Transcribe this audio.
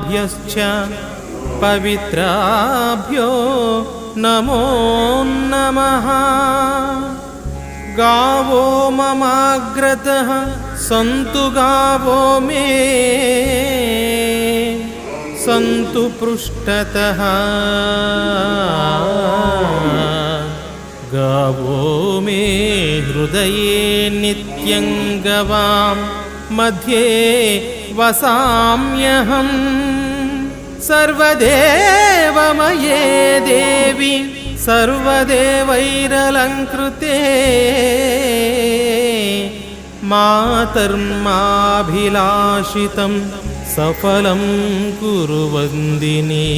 सर्वेभ्यश्च पवित्राभ्यो नमो नमः। गावो ममाग्रतः सन्तु गावो मे सन्तु पृष्ठतः। गावो मे हृदये नित्यं गवां मध्ये वसाम्यहम्। सर्वदेवमये देवी सर्वदेवैरलङ्कृते मातर्माभिलाषितं सफलं कुरु वन्दिनी।